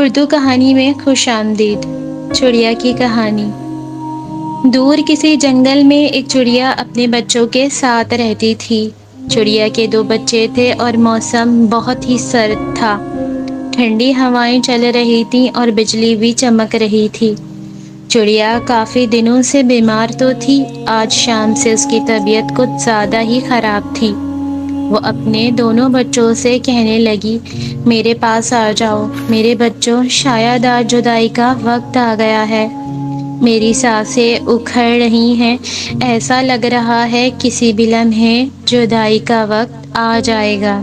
اردو کہانی میں خوش آمدید۔ چڑیا کی کہانی۔ دور کسی جنگل میں ایک چڑیا اپنے بچوں کے ساتھ رہتی تھی۔ چڑیا کے 2 بچے تھے اور موسم بہت ہی سرد تھا۔ ٹھنڈی ہوائیں چل رہی تھیں اور بجلی بھی چمک رہی تھی۔ چڑیا کافی دنوں سے بیمار تو تھی، آج شام سے اس کی طبیعت کچھ زیادہ ہی خراب تھی۔ وہ اپنے دونوں بچوں سے کہنے لگی، میرے پاس آ جاؤ میرے بچوں، شاید آج جدائی کا وقت آ گیا ہے۔ میری سانسیں اکھڑ رہی ہیں، ایسا لگ رہا ہے کسی بھی لمحے جدائی کا وقت آ جائے گا۔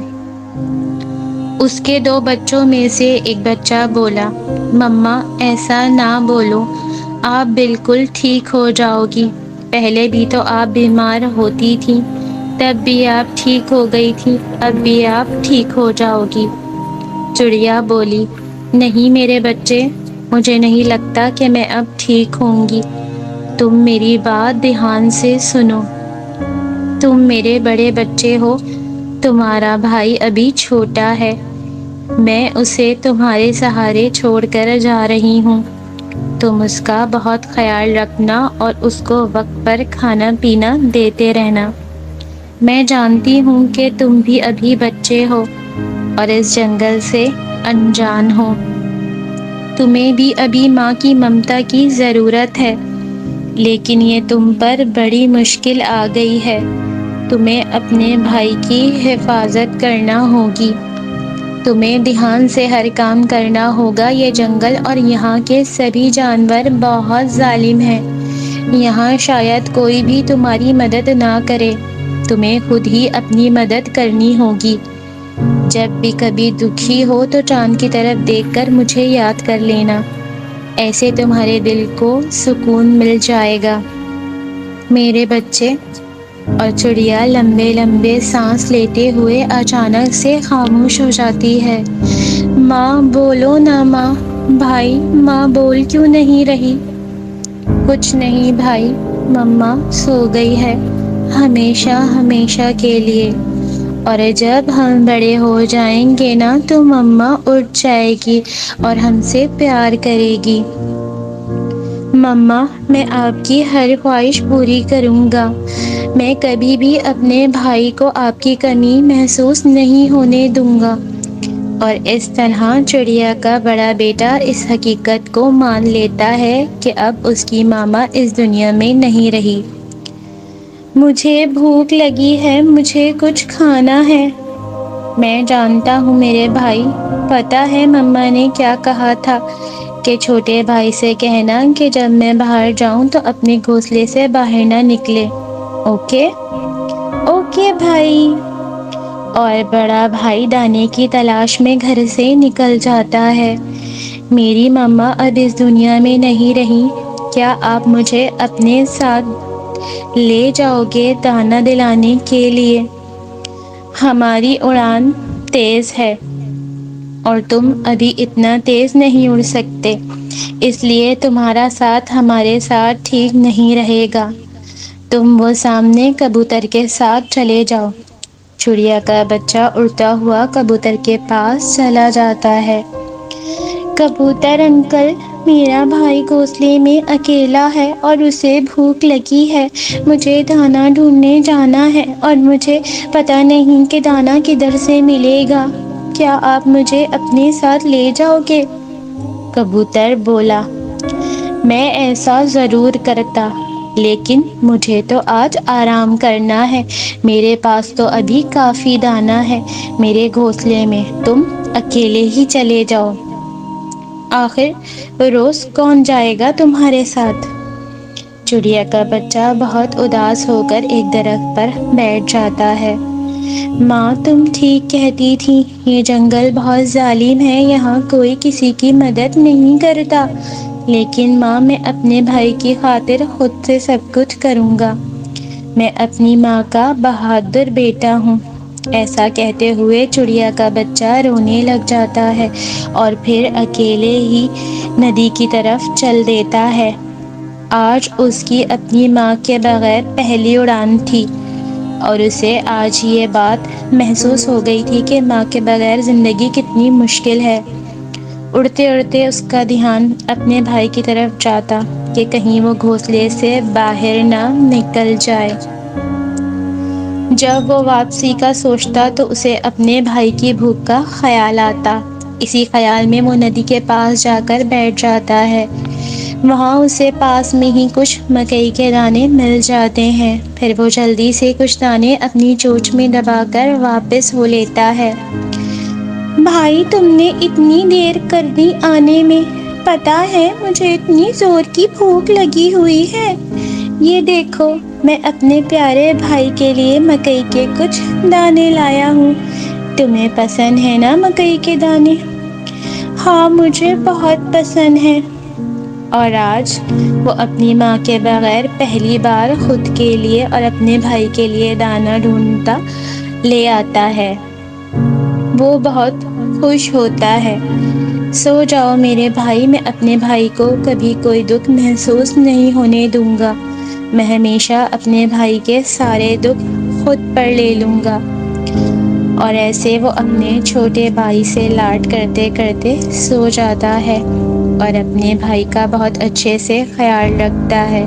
اس کے 2 بچوں میں سے ایک بچہ بولا، مما ایسا نہ بولو، آپ بالکل ٹھیک ہو جاؤ گی۔ پہلے بھی تو آپ بیمار ہوتی تھیں، تب بھی آپ ٹھیک ہو گئی تھی، اب بھی آپ ٹھیک ہو جاؤ گی۔ چڑیا بولی، نہیں میرے بچے، مجھے نہیں لگتا کہ میں اب ٹھیک ہوں گی۔ تم میری بات دھیان سے سنو۔ تم میرے بڑے بچے ہو، تمہارا بھائی ابھی چھوٹا ہے، میں اسے تمہارے سہارے چھوڑ کر جا رہی ہوں۔ تم اس کا بہت خیال رکھنا اور اس کو وقت پر کھانا پینا دیتے رہنا۔ میں جانتی ہوں کہ تم بھی ابھی بچے ہو اور اس جنگل سے انجان ہو۔ تمہیں بھی ابھی ماں کی ممتا کی ضرورت ہے، لیکن یہ تم پر بڑی مشکل آ گئی ہے۔ تمہیں اپنے بھائی کی حفاظت کرنا ہوگی۔ تمہیں دھیان سے ہر کام کرنا ہوگا۔ یہ جنگل اور یہاں کے سبھی جانور بہت ظالم ہیں۔ یہاں شاید کوئی بھی تمہاری مدد نہ کرے، تمہیں خود ہی اپنی مدد کرنی ہوگی۔ جب بھی کبھی دکھی ہو تو چاند کی طرف دیکھ کر مجھے یاد کر لینا، ایسے تمہارے دل کو سکون مل جائے گا میرے بچے۔ اور چڑیا لمبے لمبے سانس لیتے ہوئے اچانک سے خاموش ہو جاتی ہے۔ ماں بولو نا ماں، بھائی ماں بول کیوں نہیں رہی؟ کچھ نہیں بھائی، مما سو گئی ہے، ہمیشہ ہمیشہ کے لیے، اور جب ہم بڑے ہو جائیں گے نا تو مما اٹھ جائے گی اور ہم سے پیار کرے گی۔ مما میں آپ کی ہر خواہش پوری کروں گا، میں کبھی بھی اپنے بھائی کو آپ کی کمی محسوس نہیں ہونے دوں گا۔ اور اس طرح چڑیا کا بڑا بیٹا اس حقیقت کو مان لیتا ہے کہ اب اس کی ماما اس دنیا میں نہیں رہی۔ مجھے بھوک لگی ہے، مجھے کچھ کھانا ہے۔ میں جانتا ہوں میرے بھائی، پتہ ہے مما نے کیا کہا تھا کہ چھوٹے بھائی سے کہنا کہ جب میں باہر جاؤں تو اپنے گھونسلے سے باہر نہ نکلے، اوکے؟ اوکے بھائی۔ اور بڑا بھائی دانے کی تلاش میں گھر سے نکل جاتا ہے۔ میری مما اب اس دنیا میں نہیں رہی، کیا آپ مجھے اپنے ساتھ لے جاؤ گے دانا دلانے کے لیے؟ ہماری اڑان تیز ہے اور تم ابھی اتنا تیز نہیں اڑ سکتے، اس لیے تمہارا ساتھ ہمارے ساتھ ٹھیک نہیں رہے گا۔ تم وہ سامنے کبوتر کے ساتھ چلے جاؤ۔ چڑیا کا بچہ اڑتا ہوا کبوتر کے پاس چلا جاتا ہے۔ کبوتر انکل، میرا بھائی گھونسلے میں اکیلا ہے اور اسے بھوک لگی ہے، مجھے دانا ڈھونڈنے جانا ہے اور مجھے پتہ نہیں کہ دانا کدھر سے ملے گا، کیا آپ مجھے اپنے ساتھ لے جاؤ گے؟ کبوتر بولا، میں ایسا ضرور کرتا، لیکن مجھے تو آج آرام کرنا ہے، میرے پاس تو ابھی کافی دانا ہے میرے گھونسلے میں، تم اکیلے ہی چلے جاؤ۔ آخر روز کون جائے گا تمہارے ساتھ؟ چڑیا کا بچہ بہت اداس ہو کر ایک درخت پر بیٹھ جاتا ہے۔ ماں تم ٹھیک کہتی تھی، یہ جنگل بہت ظالم ہے، یہاں کوئی کسی کی مدد نہیں کرتا، لیکن ماں میں اپنے بھائی کی خاطر خود سے سب کچھ کروں گا، میں اپنی ماں کا بہادر بیٹا ہوں۔ ایسا کہتے ہوئے چڑیا کا بچہ رونے لگ جاتا ہے اور پھر اکیلے ہی ندی کی طرف چل دیتا ہے۔ آج اس کی اپنی ماں کے بغیر پہلی اڑان تھی اور اسے آج یہ بات محسوس ہو گئی تھی کہ ماں کے بغیر زندگی کتنی مشکل ہے۔ اڑتے اڑتے اس کا دھیان اپنے بھائی کی طرف جاتا کہ کہیں وہ گھونسلے سے باہر نہ نکل جائے۔ جب وہ واپسی کا سوچتا تو اسے اپنے بھائی کی بھوک کا خیال آتا۔ اسی خیال میں وہ ندی کے پاس جا کر بیٹھ جاتا ہے۔ وہاں اسے پاس میں ہی کچھ مکئی کے دانے مل جاتے ہیں۔ پھر وہ جلدی سے کچھ دانے اپنی چونچ میں دبا کر واپس ہو لیتا ہے۔ بھائی تم نے اتنی دیر کر دی آنے میں، پتا ہے مجھے اتنی زور کی بھوک لگی ہوئی ہے۔ یہ دیکھو میں اپنے پیارے بھائی کے لیے مکئی کے کچھ دانے لایا ہوں۔ تمہیں پسند ہے نا مکئی کے دانے؟ ہاں مجھے بہت پسند ہے۔ اور آج وہ اپنی ماں کے بغیر پہلی بار خود کے لیے اور اپنے بھائی کے لیے دانہ ڈھونڈتا لے آتا ہے۔ وہ بہت خوش ہوتا ہے۔ سو جاؤ میرے بھائی، میں اپنے بھائی کو کبھی کوئی دکھ محسوس نہیں ہونے دوں گا۔ میں ہمیشہ اپنے بھائی کے سارے دکھ خود پر لے لوں گا۔ اور ایسے وہ اپنے چھوٹے بھائی سے لاڈ کرتے کرتے سو جاتا ہے اور اپنے بھائی کا بہت اچھے سے خیال رکھتا ہے۔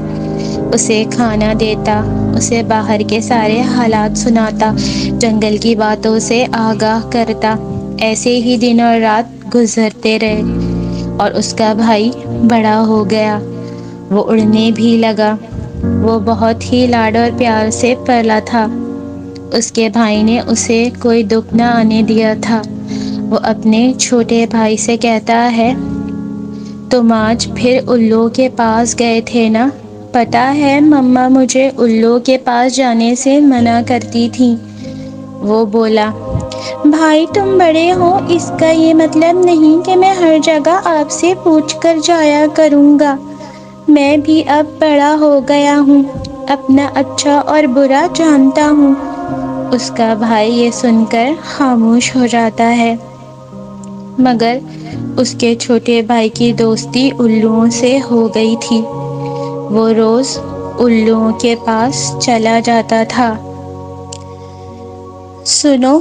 اسے کھانا دیتا، اسے باہر کے سارے حالات سناتا، جنگل کی باتوں سے آگاہ کرتا۔ ایسے ہی دن اور رات گزرتے رہے اور اس کا بھائی بڑا ہو گیا۔ وہ اڑنے بھی لگا۔ وہ بہت ہی لاڈ اور پیار سے پلا تھا۔ اس کے بھائی نے اسے کوئی دکھ نہ آنے دیا تھا۔ وہ اپنے چھوٹے بھائی سے کہتا ہے، تم آج پھر الو کے پاس گئے تھے نا؟ پتا ہے مما مجھے الو کے پاس جانے سے منع کرتی تھیں۔ وہ بولا، بھائی تم بڑے ہو، اس کا یہ مطلب نہیں کہ میں ہر جگہ آپ سے پوچھ کر جایا کروں گا۔ میں بھی اب بڑا ہو گیا ہوں، اپنا اچھا اور برا جانتا ہوں۔ اس کا بھائی یہ سن کر خاموش ہو جاتا ہے، مگر اس کے چھوٹے بھائی کی دوستی الوؤں سے ہو گئی تھی۔ وہ روز الوؤں کے پاس چلا جاتا تھا۔ سنو،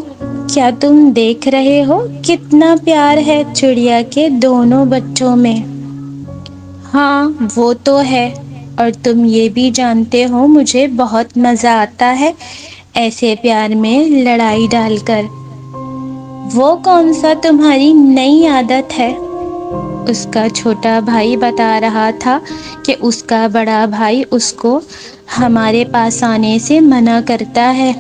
کیا تم دیکھ رہے ہو کتنا پیار ہے چڑیا کے دونوں بچوں میں؟ ہاں وہ تو ہے، اور تم یہ بھی جانتے ہو مجھے بہت مزہ آتا ہے ایسے پیار میں لڑائی ڈال کر۔ وہ کون سا تمہاری نئی عادت ہے؟ اس کا چھوٹا بھائی بتا رہا تھا کہ اس کا بڑا بھائی اس کو ہمارے پاس آنے سے منع کرتا ہے۔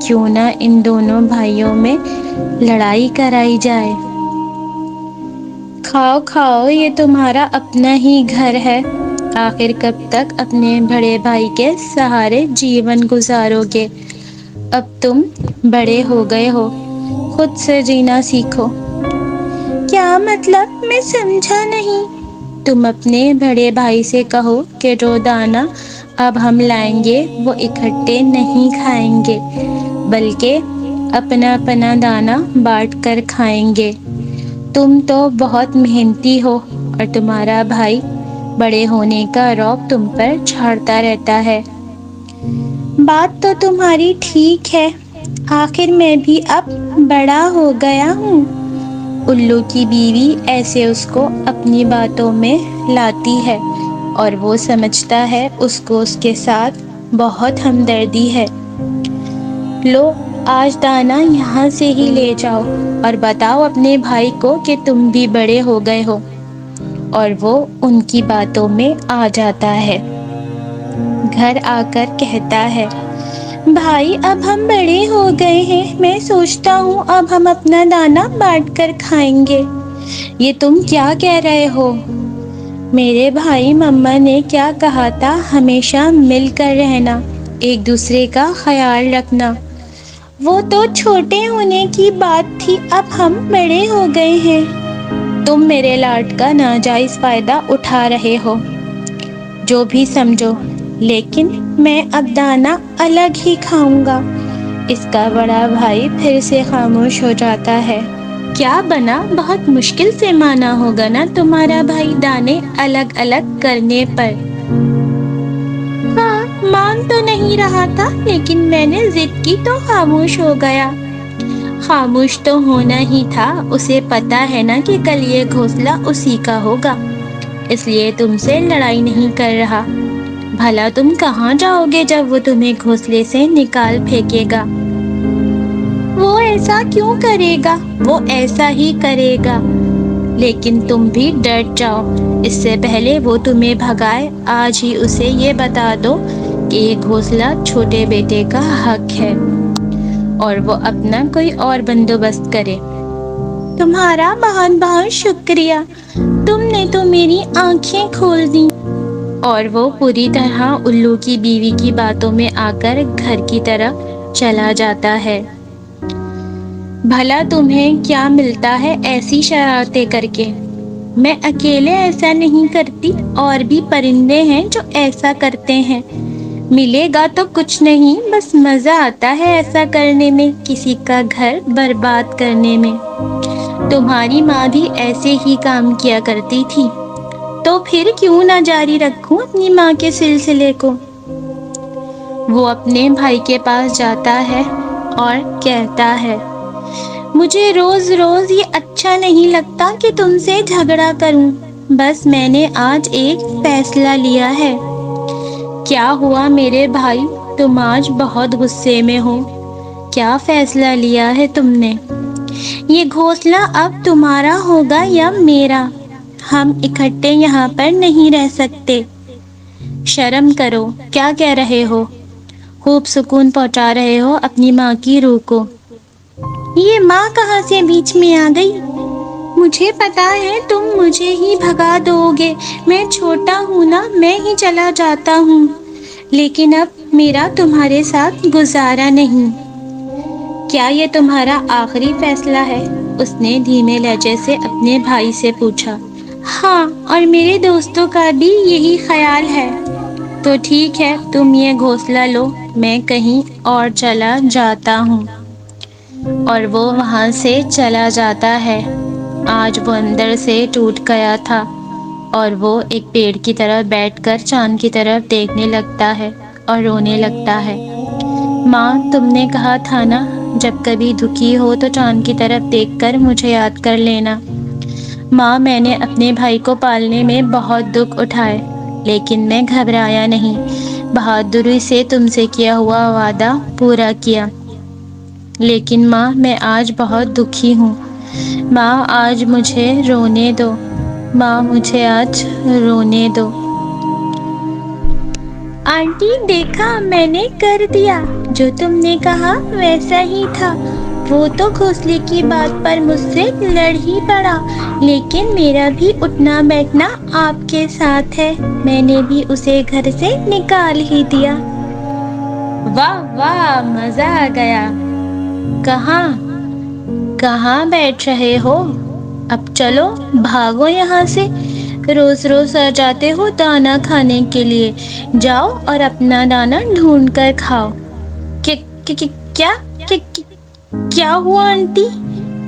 کیوں نہ ان دونوں بھائیوں میں لڑائی کرائی جائے۔ کھاؤ کھاؤ، یہ تمہارا اپنا ہی گھر ہے۔ آخر کب تک اپنے بڑے بھائی کے سہارے جیون گزارو گے؟ اب تم بڑے ہو گئے ہو، خود سے جینا سیکھو۔ کیا مطلب؟ میں سمجھا نہیں۔ تم اپنے بڑے بھائی سے کہو کہ جو دانہ اب ہم لائیں گے وہ اکٹھے نہیں کھائیں گے، بلکہ اپنا اپنا دانہ بانٹ کر کھائیں گے۔ تم تو بہت محنتی ہو اور تمہارا بھائی بڑے ہونے کا رعب تم پر جھاڑتا رہتا ہے۔ بات تو تمہاری ٹھیک ہے، آخر میں بھی اب بڑا ہو گیا ہوں۔ الو کی بیوی ایسے اس کو اپنی باتوں میں لاتی ہے اور وہ سمجھتا ہے اس کو اس کے ساتھ بہت ہمدردی ہے۔ لو آج دانہ یہاں سے ہی لے جاؤ اور بتاؤ اپنے بھائی کو کہ تم بھی بڑے ہو گئے ہو۔ اور وہ ان کی باتوں میں آ جاتا ہے۔ گھر آ کر کہتا ہے، بھائی اب ہم بڑے ہو گئے ہیں، میں سوچتا ہوں اب ہم اپنا دانہ بانٹ کر کھائیں گے۔ یہ تم کیا کہہ رہے ہو؟ میرے بھائی مما نے کیا کہا تھا، ہمیشہ مل کر رہنا، ایک دوسرے کا خیال رکھنا۔ وہ تو چھوٹے ہونے کی بات تھی، اب ہم بڑے ہو گئے ہیں۔ تم میرے لاڈ کا ناجائز فائدہ اٹھا رہے ہو۔ جو بھی سمجھو، لیکن میں اب دانہ الگ ہی کھاؤں گا۔ اس کا بڑا بھائی پھر سے خاموش ہو جاتا ہے۔ کیا بنا؟ بہت مشکل سے مانا ہوگا نا تمہارا بھائی دانے الگ الگ کرنے پر؟ مان تو نہیں رہا تھا، لیکن میں نے ضد کی تو خاموش ہو گیا۔ خاموش تو ہونا ہی تھا، اسے پتا ہے نا کہ کل یہ گھونسلہ اسی کا ہوگا، اس لیے تم سے لڑائی نہیں کر رہا۔ بھلا تم کہاں جاؤ گے جب وہ تمہیں گھونسلے سے نکال پھینکے گا؟ وہ ایسا کیوں کرے گا؟ وہ ایسا ہی کرے گا، لیکن تم بھی ڈٹ جاؤ۔ اس سے پہلے وہ تمہیں بھگائے، آج ہی اسے یہ بتا دو کہ یہ گھونسلہ چھوٹے بیٹے کا حق ہے اور وہ اپنا کوئی اور بندوبست کرے۔ تمہارا بہت بہت شکریہ، تم نے تو میری آنکھیں کھول دیں۔ اور وہ پوری طرح الو کی بیوی کی باتوں میں آ کر گھر کی طرف چلا جاتا ہے۔ بھلا تمہیں کیا ملتا ہے ایسی شرارتیں کر کے؟ میں اکیلے ایسا نہیں کرتی، اور بھی پرندے ہیں جو ایسا کرتے ہیں۔ ملے گا تو کچھ نہیں، بس مزہ آتا ہے ایسا کرنے میں، کسی کا گھر برباد کرنے میں۔ تمہاری ماں بھی ایسے ہی کام کیا کرتی تھی، تو پھر کیوں نہ جاری رکھوں اپنی ماں کے سلسلے کو؟ وہ اپنے بھائی کے پاس جاتا ہے اور کہتا ہے، مجھے روز روز یہ اچھا نہیں لگتا کہ تم سے جھگڑا کروں، بس میں نے آج ایک فیصلہ لیا ہے۔ کیا ہوا میرے بھائی، تم آج بہت غصے میں ہو؟ کیا فیصلہ لیا ہے تم نے؟ یہ گھونسلہ اب تمہارا ہوگا یا میرا؟ ہم اکٹھے یہاں پر نہیں رہ سکتے۔ شرم کرو، کیا کہہ رہے ہو؟ خوب سکون پہنچا رہے ہو اپنی ماں کی روح کو۔ یہ ماں کہاں سے بیچ میں آ گئی؟ مجھے پتا ہے تم مجھے ہی بھگا دو گے، میں چھوٹا ہوں نا، میں ہی چلا جاتا ہوں، لیکن اب میرا تمہارے ساتھ گزارا نہیں۔ کیا یہ تمہارا آخری فیصلہ ہے؟ اس نے دھیمے لہجے سے اپنے بھائی سے پوچھا۔ ہاں، اور میرے دوستوں کا بھی یہی خیال ہے۔ تو ٹھیک ہے، تم یہ گھونسلہ لو، میں کہیں اور چلا جاتا ہوں۔ اور وہ وہاں سے چلا جاتا ہے۔ آج وہ اندر سے ٹوٹ گیا تھا، اور وہ ایک پیڑ کی طرف بیٹھ کر چاند کی طرف دیکھنے لگتا ہے اور رونے لگتا ہے۔ ماں، تم نے کہا تھا نا، جب کبھی دکھی ہو تو چاند کی طرف دیکھ کر مجھے یاد کر لینا۔ ماں، میں نے اپنے بھائی کو پالنے میں بہت دکھ اٹھائے، لیکن میں گھبرایا نہیں، بہادری سے تم سے کیا ہوا وعدہ پورا کیا۔ لیکن ماں، میں آج بہت دکھی ہوں۔ ماں، آج مجھے رونے دو۔ ماں، مجھے آج رونے دو۔ آنٹی، دیکھا، میں نے کر دیا، جو تم نے کہا ویسا ہی تھا۔ وہ تو گھونسلے کی بات پر مجھ سے لڑ ہی پڑا، لیکن میرا بھی اٹھنا بیٹھنا آپ کے ساتھ ہے، میں نے بھی اسے گھر سے نکال ہی دیا۔ واہ واہ، مزہ آ گیا۔ کہاں بیٹھ رہے ہو؟ اب چلو، بھاگو یہاں سے، روز روز آ جاتے ہو دانا کھانے کے لیے، جاؤ اور اپنا دانا ڈھونڈ کر کھاؤ۔ کیا ہوا آنٹی؟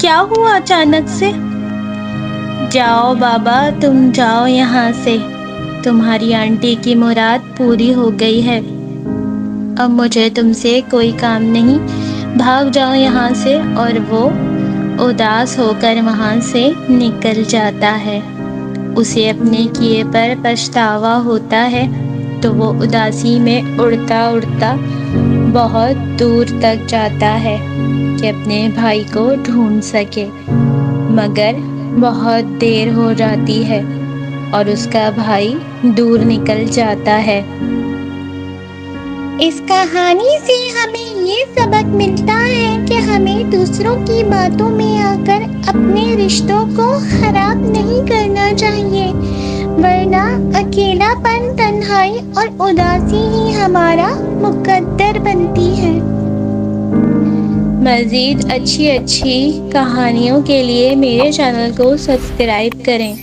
کیا ہوا اچانک سے؟ جاؤ بابا، تم جاؤ یہاں سے، تمہاری آنٹی کی مراد پوری ہو گئی ہے، اب مجھے تم سے کوئی کام نہیں، بھاگ جاؤ یہاں سے۔ اور وہ اداس ہو کر وہاں سے نکل جاتا ہے۔ اسے اپنے کیے پر پچھتاوا ہوتا ہے، تو وہ اداسی میں اڑتا اڑتا بہت دور تک جاتا ہے کہ اپنے بھائی کو ڈھونڈ سکے، مگر بہت دیر ہو جاتی ہے اور اس کا بھائی دور نکل جاتا ہے۔ اس کہانی سے ہمیں یہ سبق ملتا ہے کہ ہمیں دوسروں کی باتوں میں آ کر اپنے رشتوں کو خراب نہیں کرنا چاہیے، ورنہ اکیلا پن، تنہائی اور اداسی ہی ہمارا مقدر بنتی ہے۔ مزید اچھی کہانیوں کے لیے میرے چینل کو سبسکرائب کریں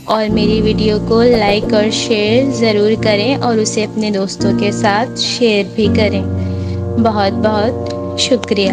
اور میری ویڈیو کو لائک اور شیئر ضرور کریں، اور اسے اپنے دوستوں کے ساتھ شیئر بھی کریں۔ بہت بہت شکریہ۔